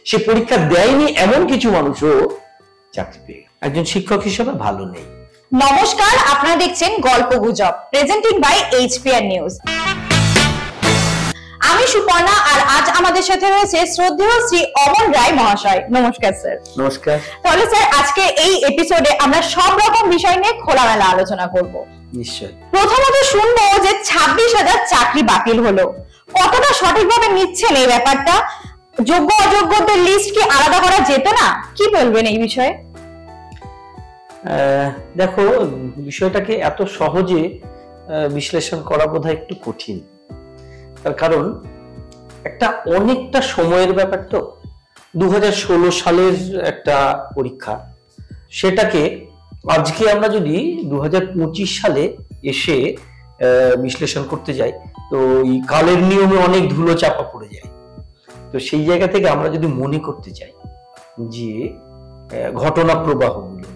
সে পরীক্ষা দেয়নি এমন কিছু মানুষও চাকরি পেয়ে গেল। একজন শিক্ষক হিসেবে ভালো নেই। নমস্কার, আপনারা দেখছেন গল্প গুজব, প্রেজেন্টেড বাই এইচপিআর নিউজ। আমি সুপর্ণা, আর আজ আমাদের সাথে রয়েছে শ্রদ্ধেয় শ্রী অমল রায় মহাশয়। নমস্কার স্যার। নমস্কার। তাহলে স্যার, আজকে এই এপিসোডে আমরা সব রকম বিষয় নিয়ে খোলামেলা আলোচনা করব। নিশ্চয়। প্রথমত শুনবো যে 26,000 চাকরি বাতিল হলো, কতটা সঠিকভাবে নিচ্ছেন এই ব্যাপারটা? যোগ্য অযোগ্যদের লিস্ট কি আলাদা করা যেত না? কি বলবেন এই বিষয়ে? দেখো, বিষয়টাকে এত সহজে বিশ্লেষণ করা বোধহয় একটু কঠিন। তার কারণ একটা অনেকটা সময়ের ব্যাপার। তো 2016 সালের একটা পরীক্ষা, সেটাকে আজকে আমরা যদি 2025 সালে এসে বিশ্লেষণ করতে যাই, তো এই কালের নিয়মে অনেক ধুলো চাপা পড়ে যায়। তো সেই জায়গা থেকে আমরা যদি মনে করতে চাই যে ঘটনা প্রবাহগুলো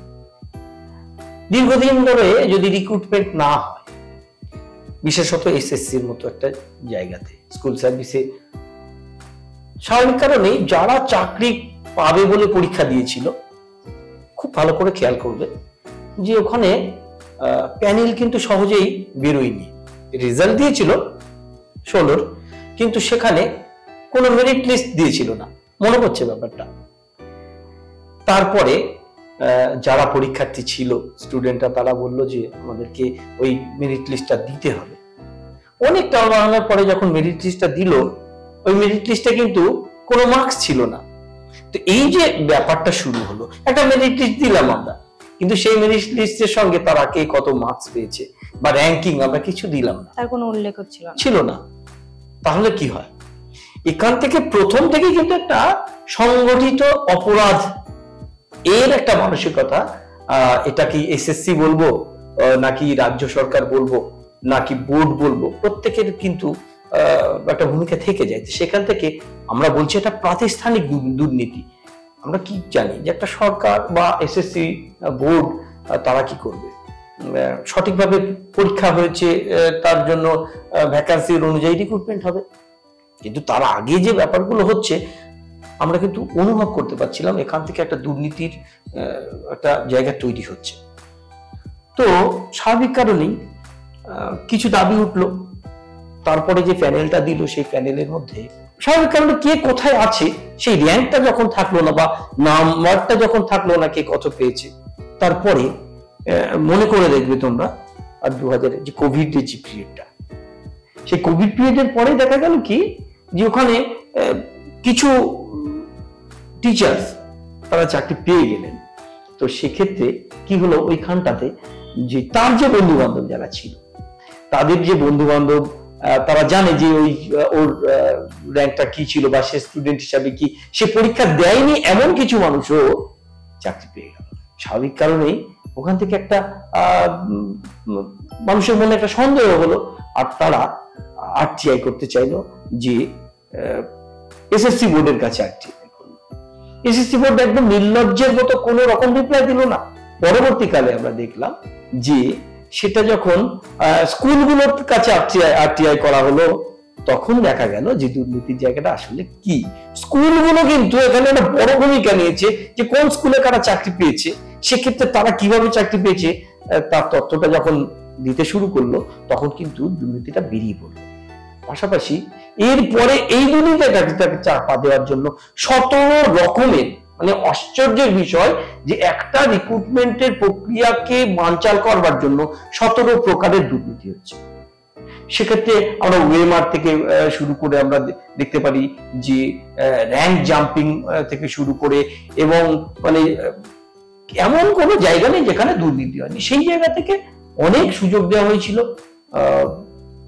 দীর্ঘদিন ধরে যদি রিক্রুটমেন্ট না হয়, বিশেষত এসএসসির মতো একটা জায়গাতে, স্কুল সার্ভিসে, স্বাভাবিক কারণে যারা চাকরি পাবে বলে পরীক্ষা দিয়েছিল, খুব ভালো করে খেয়াল করবে যে ওখানে প্যানেল কিন্তু সহজেই বেরোয়নি। রেজাল্ট দিয়েছিল 16, কিন্তু সেখানে কোনো মেরিট লিস্ট দিয়েছিল না, মনে করছে ব্যাপারটা। তারপরে যারা পরীক্ষার্থী ছিল, স্টুডেন্টরা, তারা বললো যে আমাদেরকে ওই মেরিট লিস্টটা দিতে হবে। অনেক টালবাহানার পরে যখন মেরিট লিস্টটা দিল, ওই মেরিট লিস্টে কিন্তু কোনো মার্কস ছিল না। তো এই যে ব্যাপারটা শুরু হলো, একটা মেরিট লিস্ট দিলাম আমরা, কিন্তু সেই মেরিট লিস্টের সঙ্গে তারা কে কত মার্কস পেয়েছে বা র্যাঙ্কিং আমরা কিছু দিলাম না, তার কোনো উল্লেখ ছিল না। তাহলে কি হয়? এখান থেকে প্রথম থেকে কিন্তু একটা সংগঠিত অপরাধ এর একটা মানসিকতা, এটা কি এসএসসি বলবো নাকি রাজ্য সরকার বলবো নাকি বোর্ড বলবো, প্রত্যেকের কিন্তু একটা ভূমিকা থেকে যায়। সেখান থেকে আমরা বলছি এটা প্রাতিষ্ঠানিক দুর্নীতি। আমরা কি জানি যে একটা সরকার বা এসএসসি বোর্ড তারা কি করবে? সঠিকভাবে পরীক্ষা হয়েছে, তার জন্য ভ্যাকান্সির অনুযায়ী রিক্রুটমেন্ট হবে। কিন্তু তার আগে যে ব্যাপারগুলো হচ্ছে, আমরা কিন্তু অনুভব করতে পারছিলাম এখান থেকে একটা দুর্নীতির একটা জায়গা তৈরি হচ্ছে। তো স্বাভাবিক কারণেই কিছু দাবি উঠলো। তারপরে যে প্যানেলটা দিল, সেই প্যানেলের মধ্যে স্বাভাবিক কারণে কে কোথায় আছে সেই র্যাঙ্কটা যখন থাকলো না, বা নাম্বারটা যখন থাকলো না কে কত পেয়েছে, তারপরে মনে করে দেখবে তোমরা, আর 2000 যে কোভিড যে পিরিয়ডটা, সেই কোভিড পিরিয়ডের পরে দেখা গেল কি যে ওখানে কিছু টিচার্স তারা চাকরি পেয়ে গেলেন। তো সেক্ষেত্রে কি হলো, ওইখানটাতে যে তার যে বন্ধু বান্ধব যারা ছিল, তাদের যে বন্ধু বান্ধব, তারা জানে যে ওই ওর র্যাঙ্কটা কি ছিল বা সে স্টুডেন্ট হিসাবে কি, সে পরীক্ষা দেয়নি এমন কিছু মানুষও চাকরি পেয়ে গেল। স্বাভাবিক কারণেই ওখান থেকে একটা মানুষের মনে একটা সন্দেহ হলো, আর তারা আরটিআই করতে চাইলো, যে এসএসসি বোর্ডের কাছে আরটিআই করলো। এসএসসি বোর্ড একদম নির্লজ্জের মতো কোনো রকম রিপ্লাই দিল না। পরবর্তীকালে আমরা দেখলাম যে সেটা যখন স্কুলগুলোর কাছে আরটিআই করা হলো, তখন দেখা গেল যে দুর্নীতির জায়গাটা আসলে কি। স্কুলগুলো কিন্তু এখানে একটা বড় ভূমিকা নিয়েছে, যে কোন স্কুলে কারা চাকরি পেয়েছে, সেক্ষেত্রে তারা কিভাবে চাকরি পেয়েছে তার তথ্যটা যখন দিতে শুরু করলো, তখন কিন্তু দুর্নীতিটা বেরিয়ে পড়লো। পাশাপাশি এরপরে এই দুর্নীতিটাকে চাপা দেওয়ার জন্য 17 রকমের, মানে আশ্চর্যের বিষয় যে একটা রিক্রুটমেন্টের প্রক্রিয়াকে বানচাল করবার জন্য 17 প্রকারের দুর্নীতি হচ্ছে। সেক্ষেত্রে আমরা ওয়েমার থেকে শুরু করে আমরা দেখতে পারি যে র্যাঙ্ক জাম্পিং থেকে শুরু করে, এবং মানে এমন কোনো জায়গা নেই যেখানে দুর্নীতি হয়নি। সেই জায়গা থেকে অনেক সুযোগ দেওয়া হয়েছিল।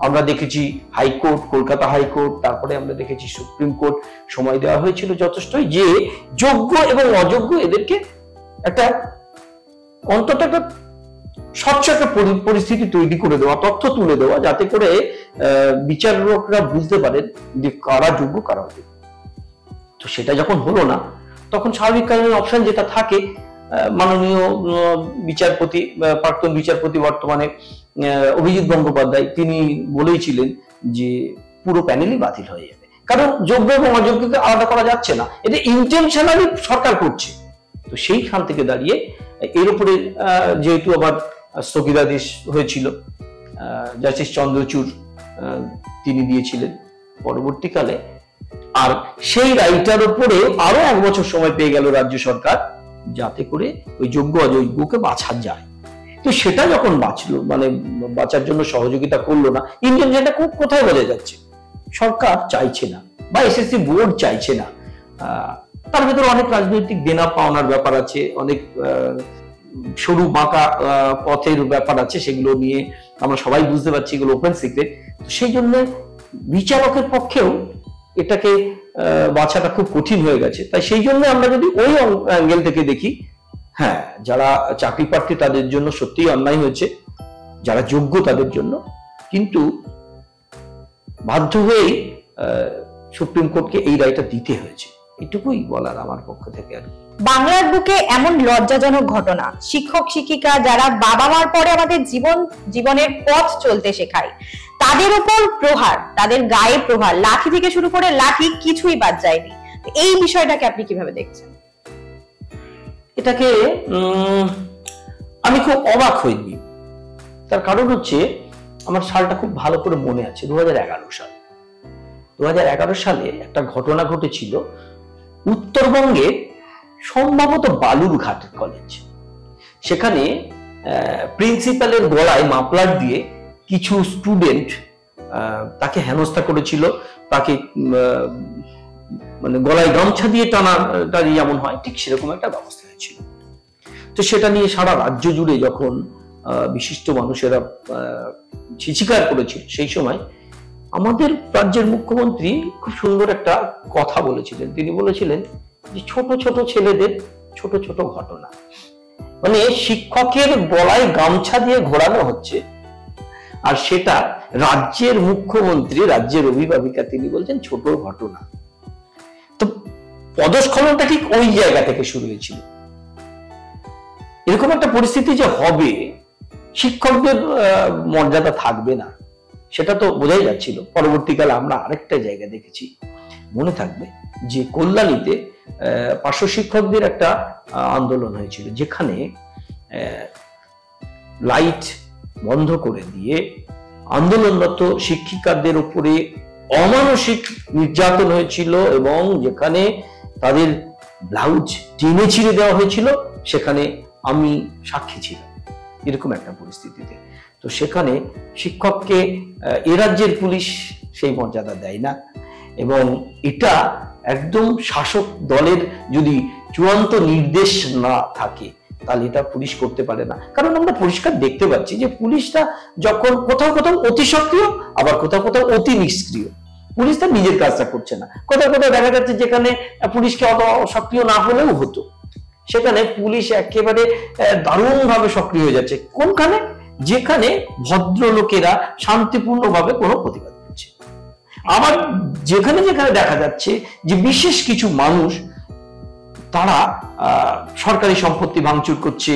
আমরা দেখেছি হাইকোর্ট, কলকাতা হাইকোর্ট, তারপরে আমরা দেখেছি সুপ্রিম কোর্ট, সময় দেওয়া হয়েছিল যথেষ্টই যে যোগ্য এবং অযোগ্য এদেরকে একটা অন্তত একটা স্বচ্ছ একটা পরিস্থিতি তৈরি করে দেওয়া, তথ্য তুলে দেওয়া, যাতে করে বিচারকরা বুঝতে পারেন যে কারা যোগ্য কারা অযোগ্য। তো সেটা যখন হলো না, তখন স্বাভাবিক কারণে অপশন যেটা থাকে, মাননীয় বিচারপতি, প্রাক্তন বিচারপতি বর্তমানে অভিজিৎ গঙ্গোপাধ্যায়, তিনি বলেইছিলেন যে পুরো প্যানেলই বাতিল হয়ে যাবে। কারণ যোগ্য এবং অযোগ্যকে আলাদা করা যাচ্ছে না, এটা ইন্টেনশনালি সরকার করছে। তো সেইখান থেকে দাঁড়িয়ে এর উপরে যেহেতু আবার স্থগিতাদেশ হয়েছিল, জাস্টিস চন্দ্রচূড় তিনি দিয়েছিলেন পরবর্তীকালে, আর সেই রায়টার উপরে আরো 1 বছর সময় পেয়ে গেল রাজ্য সরকার, যাতে করে ওই যোগ্য অযোগ্যকে বাছা যায়। তো সেটা যখন বাঁচলো, মানে বাঁচার জন্য সহযোগিতা করলো না, ইন্টেনশনটা কোথায় বোঝা যাচ্ছে? সরকার চাইছে না বা এসএসসি বোর্ড চাইছে না। তার ভিতরে অনেক রাজনৈতিক দেনা পাওনার ব্যাপার আছে, অনেক সরু বাঁকা পথের ব্যাপার আছে, সেগুলো নিয়ে আমরা সবাই বুঝতে পারছি, এগুলো ওপেন সিক্রেট। সেই জন্য বিচারকের পক্ষেও এটাকে বাছাটা খুব কঠিন হয়ে গেছে। তাই সেই জন্য আমরা যদি ওই অ্যাঙ্গেল থেকে দেখি, হ্যাঁ, যারা চাকরি প্রার্থী তাদের জন্য সত্যিই অন্যায় হয়েছে, যারা যোগ্য তাদের জন্য, কিন্তু বাধ্য হয়েই সুপ্রিম কোর্টকে এই রায়টা দিতে হয়েছে, এটুকুই বলার আমার পক্ষ থেকে। আর বাংলার বুকে এমন লজ্জাজনক ঘটনা, শিক্ষক শিক্ষিকা যারা বাবা মার পরে আমাদের জীবনের পথ চলতে শেখায়, তাদের উপর প্রহার, তাদের গায়ে প্রহার, লাঠি থেকে শুরু করে লাঠি কিছুই বাদ যায়নি। এই বিষয়টাকে আপনি কিভাবে দেখছেন? এটাকে আমি খুব অবাক হইনি। তার কারণ হচ্ছে, আমার সালটা খুব ভালো করে মনে আছে, 2011 সাল। 2011 সালে একটা ঘটনা ঘটেছিল উত্তরবঙ্গে, সম্ভবত বালুরঘাট কলেজ। সেখানে প্রিন্সিপালের গলায় মাফলার দিয়ে কিছু স্টুডেন্ট তাকে হেনস্থা করেছিল, তাকে মানে গলায় গামছা দিয়ে টানাটা যেমন হয় ঠিক সেরকম একটা ব্যবস্থা হয়েছিল। তো সেটা নিয়ে সারা রাজ্য জুড়ে যখন বিশিষ্ট মানুষেরা চিৎকার করেছিল, সেই সময় আমাদের রাজ্যের মুখ্যমন্ত্রী খুব সুন্দর একটা কথা বলেছিলেন। তিনি বলেছিলেন যে ছোট ছোট ছেলেদের ছোট ছোট ঘটনা, মানে শিক্ষকের গলায় গামছা দিয়ে ঘোরানো হচ্ছে, আর সেটা রাজ্যের মুখ্যমন্ত্রী, রাজ্যের অভিভাবিকা, তিনি বলছেন ছোট ঘটনা। তো পদস্খলনটা ঠিক ওই জায়গা থেকে শুরু হয়েছিল। এরকম একটা পরিস্থিতি যে হবে, শিক্ষকদের মর্যাদা থাকবে না, সেটা তো বোঝাই যাচ্ছিল। পরবর্তীকালে আমরা আরেকটা জায়গা দেখেছি, মনে থাকবে যে কল্যাণীতে পার্শ্ব শিক্ষকদের একটা আন্দোলন হয়েছিল, যেখানে লাইট বন্ধ করে দিয়ে আন্দোলনরত শিক্ষিকাদের উপরে অমানসিক নির্যাতন হয়েছিল, এবং যেখানে তাদের ব্লাউজ টেনে ছিঁড়ে দেওয়া হয়েছিল, সেখানে আমি সাক্ষী ছিলাম এরকম একটা পরিস্থিতিতে। তো সেখানে শিক্ষককে এ রাজ্যের পুলিশ সেই মর্যাদা দেয় না, এবং এটা একদম শাসক দলের যদি চূড়ান্ত নির্দেশ না থাকে, তাহলে এটা পুলিশ করতে পারে না। কারণ আমরা পরিষ্কার দেখতে পাচ্ছি যে পুলিশটা যখন কোথাও কোথাও অতি সক্রিয়, আবার কোথাও কোথাও অতি নিষ্ক্রিয়। পুলিশ তার নিজের কাজটা করছে না। কোথাও কোথাও দেখা যাচ্ছে যেখানে পুলিশকে অত সক্রিয় না হলেও হতো, সেখানে পুলিশ একেবারে দারুণভাবে সক্রিয় হয়ে যাচ্ছে। কোনখানে? যেখানে ভদ্রলোকেরা শান্তিপূর্ণভাবে কোনো প্রতিবাদ করছে। আবার যেখানে যেখানে দেখা যাচ্ছে যে বিশেষ কিছু মানুষ তারা সরকারি সম্পত্তি ভাঙচুর করছে,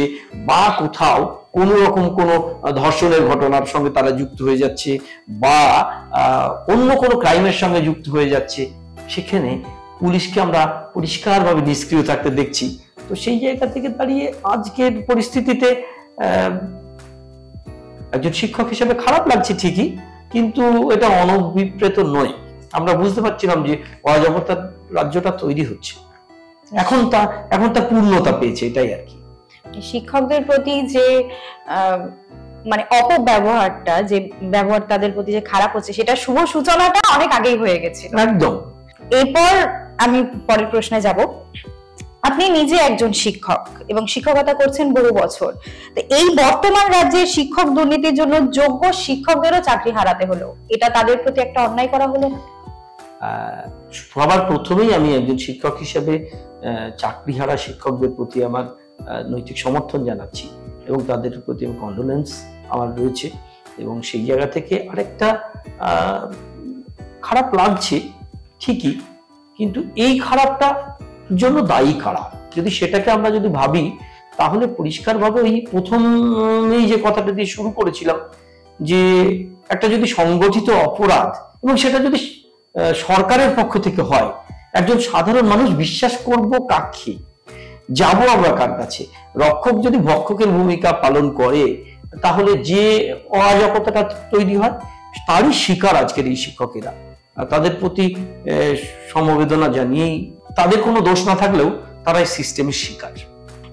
বা কোথাও কোনো রকম কোনো ধর্ষণের ঘটনার সঙ্গে তারা যুক্ত হয়ে যাচ্ছে, বা অন্য কোনো ক্রাইমের সঙ্গে যুক্ত হয়ে যাচ্ছে, সেখানে পুলিশকে আমরা পরিষ্কারভাবে নিষ্ক্রিয় থাকতে দেখছি। তো সেই জায়গা থেকে দাঁড়িয়ে আজকের পরিস্থিতিতে একজন শিক্ষক হিসেবে খারাপ লাগছে ঠিকই, কিন্তু এটা অনভিপ্রেত নয়। আমরা বুঝতে পারছিলাম যে অরাজকতার রাজ্যটা তৈরি হচ্ছে, এখন তা পূর্ণতা পেয়েছে, এটাই আর কি। শিক্ষকদের প্রতি যে মানে অপব্যবহারটা, যে ব্যবহার তাদের প্রতি যে খারাপ হচ্ছে, সেটা শুভ সূচনাটা অনেক আগেই হয়ে গেছে একদম। এরপর আমি পরের প্রশ্নে যাব। আপনি নিজে একজন শিক্ষক এবং শিক্ষকতা করছেন বহু বছর, তো এই বর্তমান রাজ্যের শিক্ষক দুর্নীতির জন্য যোগ্য শিক্ষকদেরও চাকরি হারাতে হলো, এটা তাদের প্রতি একটা অন্যায় করা হলো না? সবার প্রথমেই আমি একজন শিক্ষক হিসেবে চাকরিহারা শিক্ষকদের প্রতি আমার নৈতিক সমর্থন জানাচ্ছি, এবং তাদের প্রতি কন্ডোলেন্স আমার রয়েছে। এবং সেই জায়গা থেকে আরেকটা খারাপ লাগছে ঠিকই, কিন্তু এই খারাপটা জন্য দায়ী কারা, যদি সেটাকে আমরা যদি ভাবি, তাহলে পরিষ্কারভাবে এই প্রথমেই যে কথাটা দিয়ে শুরু করেছিলাম, যে একটা যদি সংগঠিত অপরাধ, এবং সেটা যদি সরকারের পক্ষ থেকে হয়, একজন সাধারণ মানুষ বিশ্বাস করব কাকে, যাবো আমরা কার কাছে? রক্ষক যদি ভক্ষকের ভূমিকা পালন করে, তাহলে যে অরাজকতাটা তৈরি হয় তারই শিকার আজকের এই শিক্ষকেরা। তাদের প্রতি সমবেদনা জানিয়েই, তাদের কোনো দোষ না থাকলেও তারা এই সিস্টেমের শিকার।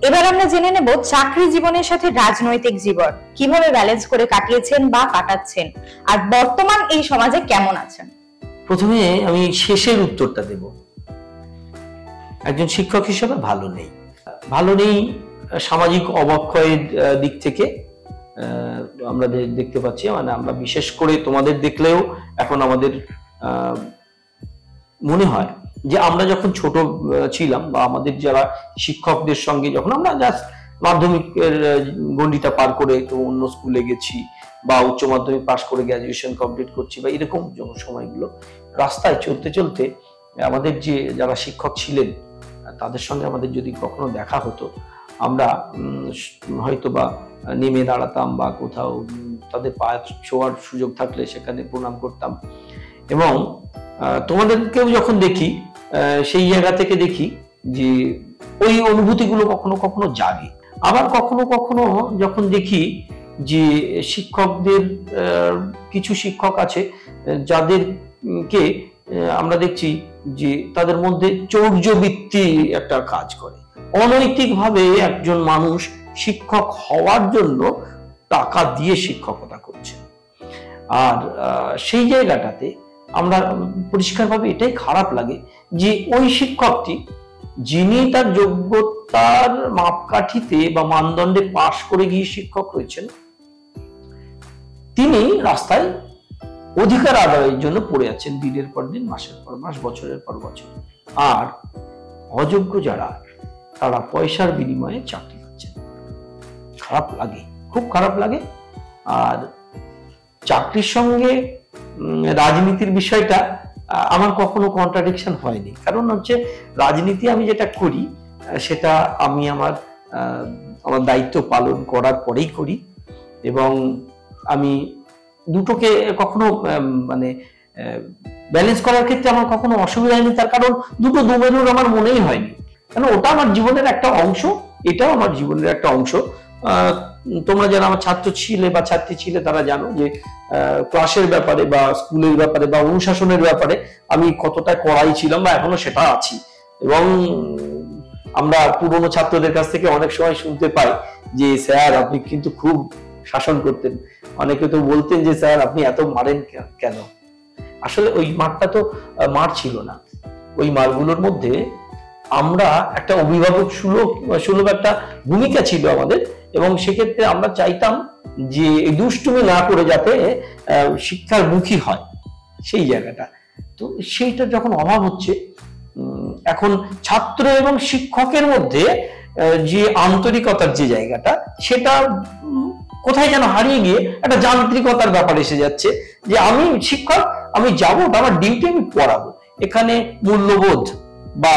এবার আমরা জেনে নেব চাকরি জীবনের সাথে রাজনৈতিক জীবন কিভাবে ব্যালেন্স করে কাটিয়েছেন বা কাটাচ্ছেন, আর বর্তমান এই সমাজে কেমন আছেন। প্রথমে আমি শেষের উত্তরটা দেব। একজন শিক্ষক হিসেবে ভালো নেই সামাজিক অবক্ষয়ের দিক থেকে আমরা দেখতে পাচ্ছি। মানে আমরা বিশেষ করে তোমাদের দেখলেও এখন আমাদের মনে হয় যে আমরা যখন ছোট ছিলাম, বা আমাদের যারা শিক্ষকদের সঙ্গে যখন আমরা জাস্ট মাধ্যমিকের গণ্ডিটা পার করে তো অন্য স্কুলে গেছি, বা উচ্চ মাধ্যমিক পাশ করে গ্রাজুয়েশন কমপ্লিট করছি, বা এরকম সময়গুলো রাস্তায় চলতে চলতে আমাদের যে যারা শিক্ষক ছিলেন তাদের সঙ্গে আমাদের যদি কখনো দেখা হতো, আমরা হয়তো বা নেমে দাঁড়াতাম, বা কোথাও তাদের পায়ে ছোঁয়ার সুযোগ থাকলে সেখানে প্রণাম করতাম। এবং তোমাদেরকেও যখন দেখি, সেই জায়গা থেকে দেখি যে ওই অনুভূতিগুলো কখনো কখনো জাগে। আবার কখনো কখনো যখন দেখি যে শিক্ষকদের কিছু শিক্ষক আছে যাদেরকে আমরা দেখছি যে তাদের মধ্যে চৌর্যবৃত্তি একটা কাজ করে, অনৈতিকভাবে একজন মানুষ শিক্ষক হওয়ার জন্য টাকা দিয়ে শিক্ষকতা করছে। আর সেই জায়গাটাতে আমরা পরিষ্কারভাবে এটাই খারাপ লাগে যে ওই শিক্ষকটি, যিনি তার যোগ্যতার মাপকাঠিতে বা মানদণ্ডে পাশ করে গিয়ে শিক্ষক হয়েছেন, তিনি রাস্তায় অধিকার আদায়ের জন্য পড়ে আছেন দিনের পর দিন, মাসের পর মাস, বছরের পর বছর। আর অযোগ্য যারা, তারা পয়সার বিনিময়ে চাকরি পাচ্ছেন। খারাপ লাগে, খুব খারাপ লাগে। আর চাকরির সঙ্গে রাজনীতির বিষয়টা আমার কখনো কন্ট্রাডিকশন হয়নি। কারণ হচ্ছে রাজনীতি আমি যেটা করি সেটা আমি আমার দায়িত্ব পালন করার পরেই করি, এবং আমি দুটোকে কখনো মানে ব্যালেন্স করার ক্ষেত্রে আমার কখনো অসুবিধা হয়নি। তার কারণ দুটো দুমেরুর আমার মনেই হয়নি, কারণ ওটা আমার জীবনের একটা অংশ, এটাও আমার জীবনের একটা অংশ। তোমরা যারা আমার ছাত্র ছিলে বা ছাত্রী ছিলে তারা জানো যে ক্লাসের ব্যাপারে বা স্কুলের ব্যাপারে বা অনুশাসনের ব্যাপারে আমি কতটা কড়াই ছিলাম, বা এখনো সেটা আছি। এবং আমরা পুরনো ছাত্রদের কাছ থেকে অনেক সময় শুনতে পাই যে স্যার আপনি কিন্তু খুব শাসন করতেন। অনেকে তো বলতেন যে স্যার আপনি এত মারেন কেন। আসলে ওই মারটা তো মার ছিল না, ওই মারগুলোর মধ্যে আমরা একটা অভিভাবক সুলভ একটা ভূমিকা ছিল আমাদের, এবং সেক্ষেত্রে আমরা চাইতাম যে দুষ্টুমি না করে যাতে শিক্ষার মুখী হয় সেই জায়গাটা। তো সেইটা যখন অভাব হচ্ছে, এখন ছাত্র এবং শিক্ষকের মধ্যে যে আন্তরিকতার যে জায়গাটা, সেটা কোথায় যেন হারিয়ে গিয়ে একটা যান্ত্রিকতার ব্যাপার এসে যাচ্ছে, যে আমি শিক্ষক, আমি যাবো, আমার ডিউটি আমি পড়াবো। এখানে মূল্যবোধ বা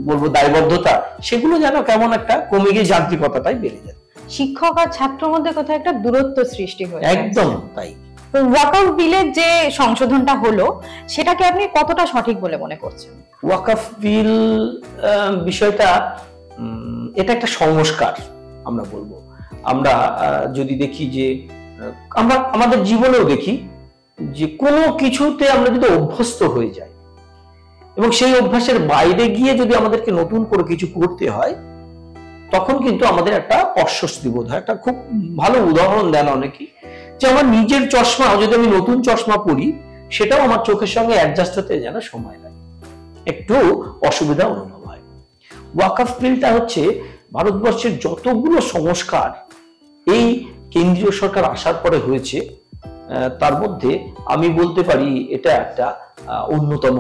বলবো দায়বদ্ধতা, সেগুলো যেন কেমন একটা কমে গিয়ে যান্ত্রিকতাটাই বেড়ে যায়। শিক্ষক আর ছাত্রের মধ্যে কোথাও একটা দূরত্ব সৃষ্টি হয়েছে। একদম তাই। ওয়াকফ বিলের যে সংশোধনটা হলো, সেটাকে আপনি কতটা সঠিক বলে মনে করছেন? ওয়াকফ বিল বিষয়টা, এটা একটা সংস্কার আমরা বলবো। আমরা যদি দেখি যে আমরা আমাদের জীবনেও দেখি যে কোনো কিছুতে আমরা যদি অভ্যস্ত হয়ে যাই, এবং সেই অভ্যাসের বাইরে গিয়ে যদি আমাদেরকে নতুন করে কিছু করতে হয়, তখন কিন্তু আমাদের একটা অস্বস্তি বোধ হয়। একটা খুব ভালো উদাহরণ দেন অনেকেই, যে আমার নিজের চশমা যদি আমি নতুন চশমা পরি, সেটাও আমার চোখের সঙ্গে অ্যাডজাস্ট হতে যেন সময় লাগে, একটু অসুবিধা অনুভব হয়। ওয়াকফ বিলটা হচ্ছে ভারতবর্ষের যতগুলো সংস্কার এই কেন্দ্রীয় সরকার আসার পরে হয়েছে, তার মধ্যে আমি বলতে পারি এটা একটা অন্যতম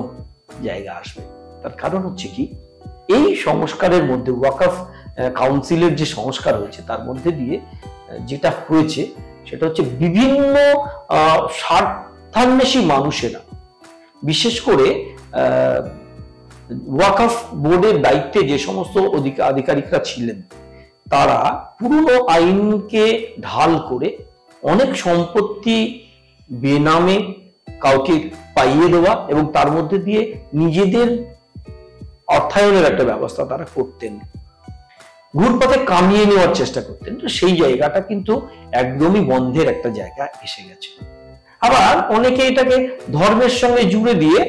জায়গা আসবে। তার কারণ হচ্ছে কি, এই সংস্কারের মধ্যে ওয়াকফ কাউন্সিলের যে সংস্কার হয়েছে, তার মধ্যে দিয়ে যেটা হয়েছে সেটা হচ্ছে বিভিন্ন স্বার্থান্বেষী মানুষেরা, বিশেষ করে ওয়াকফ বোর্ডের দায়িত্বে যে সমস্ত আধিকারিকরা ছিলেন, তারা পুরনো আইনকে ঢাল করে অনেক সম্পত্তি বেনামে কাউকে পাইয়ে দেওয়া এবং তার মধ্যে দিয়ে নিজেদের অর্থায়নের একটা ব্যবস্থা তারা করতেন, ঘুরপথে কামিয়ে নেওয়ার চেষ্টা করতেন। তো সেই জায়গাটা কিন্তু একদমই বন্ধের একটা জায়গা এসে গেছে। আবার অনেকে এটাকে ধর্মের সঙ্গে জুড়ে দিয়ে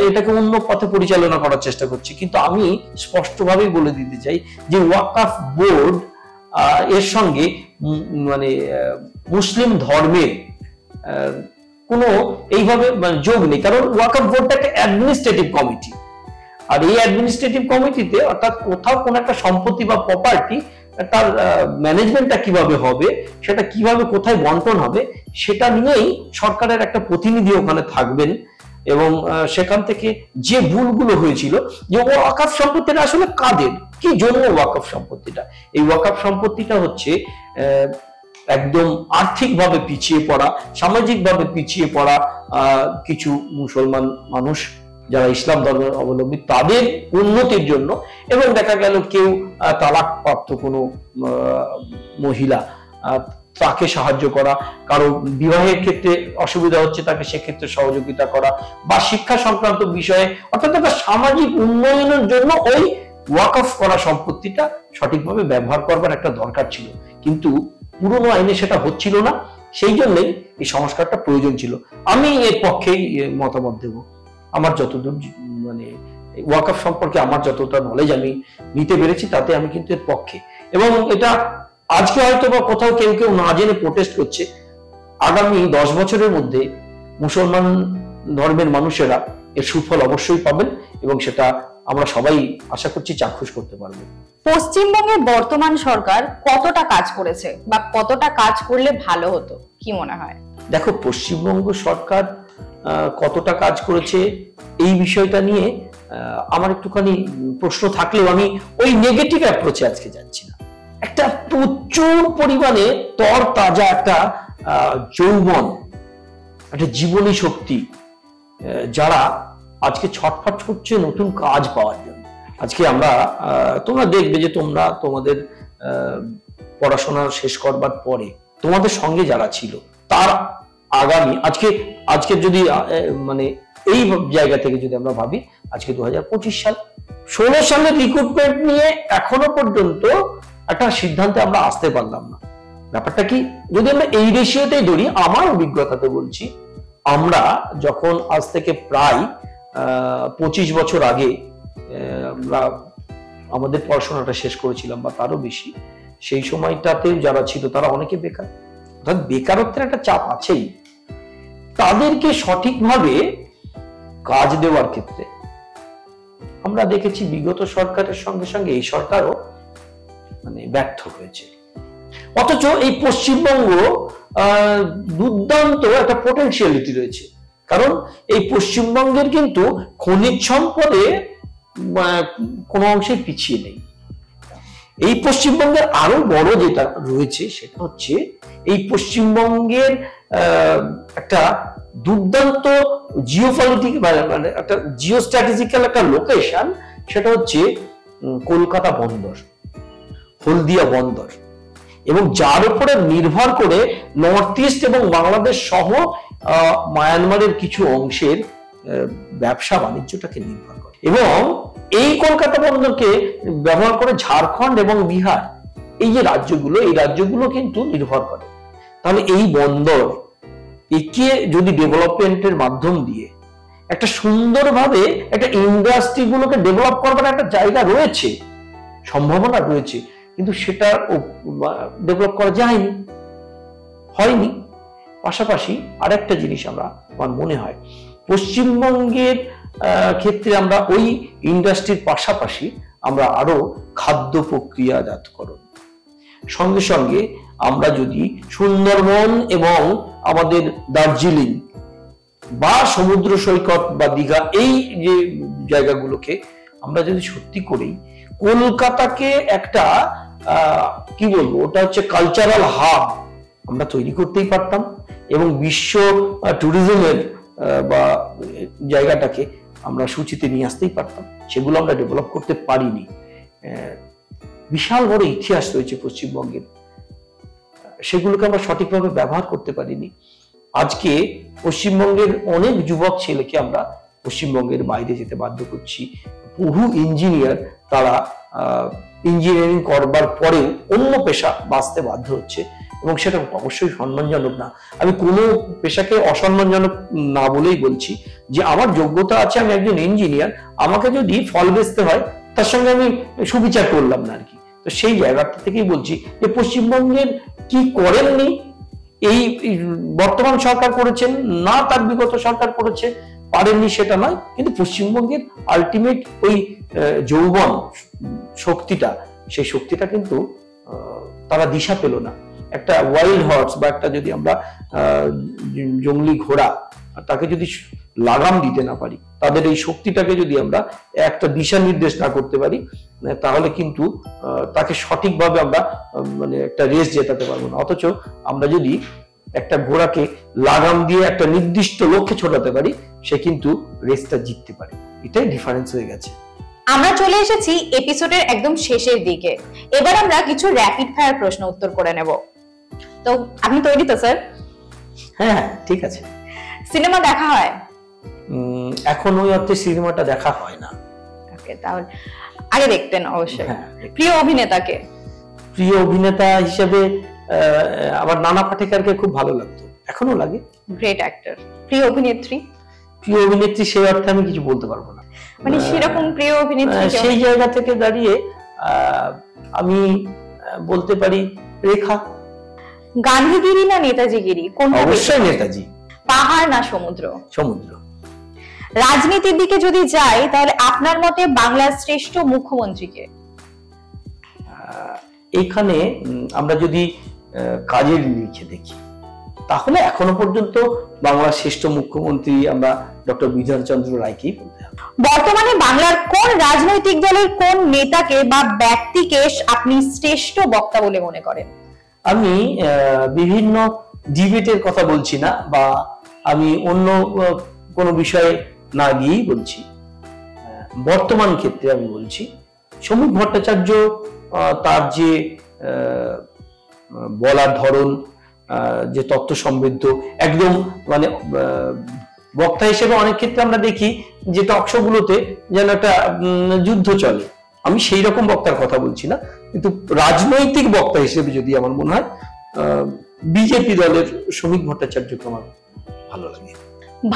এটাকে অন্য পথে পরিচালনা করার চেষ্টা করছে, কিন্তু আমি স্পষ্টভাবেই বলে দিতে চাই যে ওয়াকফ বোর্ড এর সঙ্গে মানে মুসলিম ধর্মের কোনো এইভাবে যোগ নেই, কারণ ওয়াকফ বোর্ডটা একটা অ্যাডমিনিস্ট্রেটিভ কমিটি। আর এই অ্যাডমিনিস্ট্রেটিভ কমিটিতে অর্থাৎ কোথাও কোনো একটা সম্পত্তি বা প্রপার্টি তার ম্যানেজমেন্টটা কিভাবে হবে, সেটা কিভাবে কোথায় বন্টন হবে, সেটা নিয়েই সরকারের একটা প্রতিনিধি ওখানে থাকবেন। এবং সেখান থেকে যে ভুলগুলো হয়েছিল, যে ওয়াকফ সম্পত্তিটা আসলে কাদের, কি জন্য ওয়াকফ সম্পত্তিটা, এই ওয়াকফ সম্পত্তিটা হচ্ছে একদম আর্থিকভাবে পিছিয়ে পড়া, সামাজিকভাবে পিছিয়ে পড়া কিছু মুসলমান মানুষ যারা ইসলাম ধর্মের অবলম্বী তাদের উন্নতির জন্য, এবং দেখা গেল কেউ তালাকপ্রাপ্ত কোনো মহিলা তাকে সাহায্য করা, কারো বিবাহের ক্ষেত্রে অসুবিধা হচ্ছে তাকে সেক্ষেত্রে সহযোগিতা করা, বা শিক্ষা সংক্রান্ত বিষয়ে, অর্থাৎ একটা সামাজিক উন্নয়নের জন্য ওই ওয়াকফ করা সম্পত্তিটা সঠিকভাবে ব্যবহার করবার একটা দরকার ছিল। কিন্তু পুরনো আইনে সেটা হচ্ছিল না, সেই জন্যই এই সংস্কারটা প্রয়োজন ছিল। আমি এর পক্ষেই মতামত দেব। আমার যতদূর মানে ওয়াকফ সম্পর্কে আমার যতটা নলেজ আমি নিতে পেরেছি, তাতে আমি কিন্তু এর পক্ষে। এবং এটা আজকে হয়তো বা কোথাও কেউ কেউ না জেনে প্রোটেস্ট করছে, আগামী 10 বছরের মধ্যে মুসলমান ধর্মের মানুষেরা এর সুফল অবশ্যই পাবেন, এবং সেটা আমরা সবাই আশা করছি চাক্ষুষ করতে পারবো। পশ্চিমবঙ্গের বর্তমান সরকার কতটা কাজ করেছে, বা কতটা কাজ করলে ভালো হতো, কি মনে হয়? দেখো, পশ্চিমবঙ্গ সরকার কতটা কাজ করেছে এই বিষয়টা নিয়ে আমার একটুখানি প্রশ্ন থাকলেও আমি ওই নেগেটিভ অ্যাপ্রোচে আজকে যাচ্ছি না। একটা প্রচুর পরিমাণে তরতাজা একটা যৌবন, একটা জীবনী শক্তি যারা আজকে ছটফট করছে নতুন কাজ পাওয়ার জন্য। আজকে আমরা তোমরা দেখবে যে তোমরা তোমাদের পড়াশোনা শেষ করবার পরে তোমাদের সঙ্গে যারা ছিল তার আগামী আজকে যদি মানে এই জায়গা থেকে যদি আমরা ভাবি, আজকে 2025 সাল, 16 সালের রিক্রুটমেন্ট নিয়ে এখনো পর্যন্ত একটা সিদ্ধান্তে আমরা আসতে পারলাম না। ব্যাপারটা কি, যদি আমরা এই রেশিওতেই ধরি, আমার অভিজ্ঞতাতে বলছি, আমরা যখন আজ থেকে প্রায় 25 বছর আগে আমরা আমাদের পড়াশোনাটা শেষ করেছিলাম বা তারও বেশি, সেই সময়টাতে যারা ছিল তারা অনেকে বেকার, অর্থাৎ বেকারত্বের একটা চাপ আছেই। তাদেরকে সঠিকভাবে কাজ দেওয়ার ক্ষেত্রে আমরা দেখেছি বিগত সরকারের সঙ্গে সঙ্গে এই সরকারও মানে ব্যর্থ হয়েছে। অথচ এই পশ্চিমবঙ্গ দুর্দান্ত একটা পোটেনশিয়ালিটি রয়েছে, কারণ এই পশ্চিমবঙ্গের কিন্তু খনিজ সম্পদে কোনো অংশে পিছিয়ে নেই। এই পশ্চিমবঙ্গের আরো বড় যেটা রয়েছে সেটা হচ্ছে এই পশ্চিমবঙ্গের একটা দুর্দান্ত জিওপলিটিক মানে একটা জিও স্ট্র্যাটেজিক্যাল একটা লোকেশন, সেটা হচ্ছে কলকাতা বন্দর, হলদিয়া বন্দর, এবং যার উপরে নির্ভর করে নর্থ ইস্ট এবং বাংলাদেশ সহ মায়ানমারের কিছু অংশের ব্যবসা বাণিজ্যটাকে নির্ভর করে। এবং এই কলকাতা বন্দরকে ব্যবহার করে ঝাড়খণ্ড এবং বিহার, এই যে রাজ্যগুলো, এই রাজ্যগুলো কিন্তু নির্ভর করে। তাহলে এই বন্দর একে যদি ডেভেলপমেন্টের মাধ্যম দিয়ে একটা সুন্দরভাবে একটা ইন্ডাস্ট্রি গুলোকে ডেভেলপ করবার একটা জায়গা রয়েছে, সম্ভাবনা রয়েছে, কিন্তু সেটা ডেভেলপ করা যায়নি, হয়নি। পাশাপাশি আরেকটা জিনিস আমার মনে হয় পশ্চিমবঙ্গের ক্ষেত্রে আমরা ওই ইন্ডাস্ট্রির পাশাপাশি আমরা আরো খাদ্য প্রক্রিয়াজাতকরণ, সঙ্গে সঙ্গে আমরা যদি সুন্দরবন এবং আমাদের দার্জিলিং বা সমুদ্র সৈকত বা দীঘা, এই যে জায়গাগুলোকে আমরা যদি সত্যি করি কলকাতাকে একটা কি বলবো, ওটা হচ্ছে কালচারাল হাব আমরা তৈরি করতেই পারতাম, এবং বিশ্ব ট্যুরিজমের বা জায়গাটাকে আমরা সূচিতে নিয়ে আসতেই পারতাম। সেগুলো আমরা ডেভেলপ করতে পারিনি। বিশাল বড় ইতিহাস রয়েছে পশ্চিমবঙ্গের, সেগুলোকে আমরা সঠিকভাবে ব্যবহার করতে পারিনি। আজকে পশ্চিমবঙ্গের অনেক যুবক ছেলেকে আমরা পশ্চিমবঙ্গের বাইরে যেতে বাধ্য করছি। বহু ইঞ্জিনিয়ার তারা ইঞ্জিনিয়ারিং করবার পরেও অন্য পেশা বাঁচতে বাধ্য হচ্ছে, এবং সেটা অবশ্যই সম্মানজনক না। আমি কোনো পেশাকে অসম্মানজনক না বলেই বলছি যে আমার যোগ্যতা আছে, আমি একজন ইঞ্জিনিয়ার, আমাকে যদি ফল বেচতে হয় তার সঙ্গে আমি সুবিচার করলাম না আর কি। তো সেই জায়গাটা থেকেই বলছি যে পশ্চিমবঙ্গের কি করেননি এই বর্তমান সরকার করেছেন না, তার বিগত সরকার করেছে, পারেননি সেটা নয়, কিন্তু পশ্চিমবঙ্গের আলটিমেট ওই যৌবন শক্তিটা, সেই শক্তিটা কিন্তু তারা দিশা পেল না। একটা ওয়াইল্ড হর্স বা একটা যদি আমরা জঙ্গলি ঘোড়া, তাকে যদি লাগাম দিতে না পারি, তাদের এই শক্তিটাকে যদি আমরা একটা দিশা নির্দেশ না করতে পারি, তাহলে কিন্তু তাকে সঠিকভাবে আমরা মানে একটা রেস জেতাতে পারবো না। অথচ আমরা যদি একটা ঘোড়াকে লাগাম দিয়ে একটা নির্দিষ্ট লক্ষ্যে ছোটাতে পারি, সে কিন্তু রেসটা জিততে পারে। এটাই ডিফারেন্স হয়ে গেছে। আমরা চলে এসেছি এপিসোডের একদম শেষের দিকে। এবার আমরা কিছু র্যাপিড ফায়ার প্রশ্ন উত্তর করে নেব। তো আপনি তৈরি তো স্যার? হ্যাঁ, ঠিক আছে। সিনেমা দেখা হয়? এখন ওই অর্থে সিনেমাটা দেখা হয় না। ওকে, তাহলে আগে দেখতেন অবশ্যই। প্রিয় অভিনেতাকে? প্রিয় অভিনেতা হিসেবে আমার নানা পাটেকরকে খুব ভালো লাগতো, এখনো লাগে। Great actor. প্রিয় অভিনেত্রী? প্রিয় অভিনেত্রী সেই অর্থে আমি কিছু বলতে পারবো না, মানে সেরকম প্রিয় অভিনেত্রী সেই জায়গা থেকে দাঁড়িয়ে আমি বলতে পারি রেখা। গান্ধীগিরি না নেতাজিগিরি? কোনটা? অবশ্যই নেতাজি। পাহাড় না সমুদ্র? সমুদ্র। রাজনীতির দিকে যদি যাই তাহলে আপনার মতে বাংলার শ্রেষ্ঠ মুখ্যমন্ত্রীকে? এইখানে আমরা যদি কাজের নিরিখে দেখি তাহলে এখনো পর্যন্ত বাংলার শ্রেষ্ঠ মুখ্যমন্ত্রী আমরা ডক্টর বিধানচন্দ্র রায়কেই বলতে হবে। বর্তমানে বাংলার কোন রাজনৈতিক দলের কোন নেতাকে বা ব্যক্তিকে আপনি শ্রেষ্ঠ বক্তা বলে মনে করেন? আমি বিভিন্ন ডিবেটের কথা বলছি না, বা আমি অন্য কোনো বিষয়ে না গিয়েই বলছি, বর্তমান ক্ষেত্রে আমি বলছি সমীক ভট্টাচার্য। তার যে বলার ধরন, যে তথ্য সমৃদ্ধ, একদম মানে বক্তা হিসেবে অনেক ক্ষেত্রে আমরা দেখি যে টকশো গুলোতে যেন একটা যুদ্ধ চলে। আমি সেই রকম বক্তার কথা বলছি না, কিন্তু রাজনৈতিক বক্তা হিসেবে যদি আমার মনে হয় বিজেপি দলের সমীক ভট্টাচার্যকে আমার ভালো লাগে।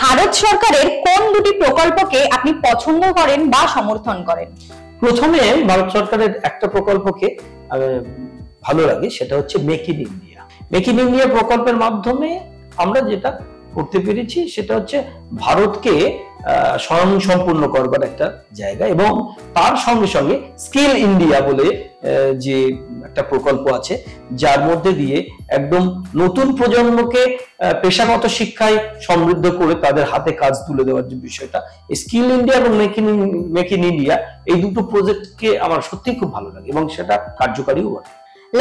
ভারত সরকারের কোন দুটি প্রকল্পকে আপনি পছন্দ করেন বা সমর্থন করেন? প্রথমে ভারত সরকারের একটা প্রকল্পকে ভালো লাগে, সেটা হচ্ছে make in India. Make in India প্রকল্পের মাধ্যমে আমরা যেটা করতে পেরেছি সেটা হচ্ছে ভারতকে স্বয়ংসম্পূর্ণ করবার একটা জায়গা, এবং তার সঙ্গে সঙ্গে স্কিল ইন্ডিয়া বলে যে একটা প্রকল্প আছে, যার মধ্যে দিয়ে একদম নতুন প্রজন্মকে পেশাগত শিক্ষায় সমৃদ্ধ করে তাদের হাতে কাজ তুলে দেওয়ার যে বিষয়টা, স্কিল ইন্ডিয়া এবং মেক ইন ইন্ডিয়া, এই দুটো প্রজেক্টকে আমার সত্যি খুব ভালো লাগে এবং সেটা কার্যকারীও বটে।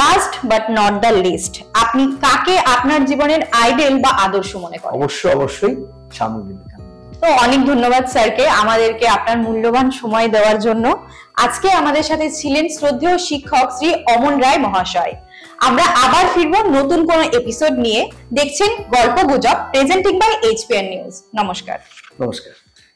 Last but not the least, আপনি কাকে আপনার জীবনের আইডল বা আদর্শ মনে করেন? অবশ্যই স্বামী বিবেকানন্দ। তো অনেক ধন্যবাদ স্যারকে আমাদেরকে আপনার মূল্যবান সময় দেওয়ার জন্য। আজকে আমাদের সাথে ছিলেন শ্রদ্ধেয় শিক্ষক শ্রী অমন রায় মহাশয়। আমরা আবার ফিরবো নতুন কোন এপিসোড নিয়ে। দেখছেন গল্প গুজব, প্রেজেন্টিং বাই HPN নিউজ। নমস্কার। নমস্কার।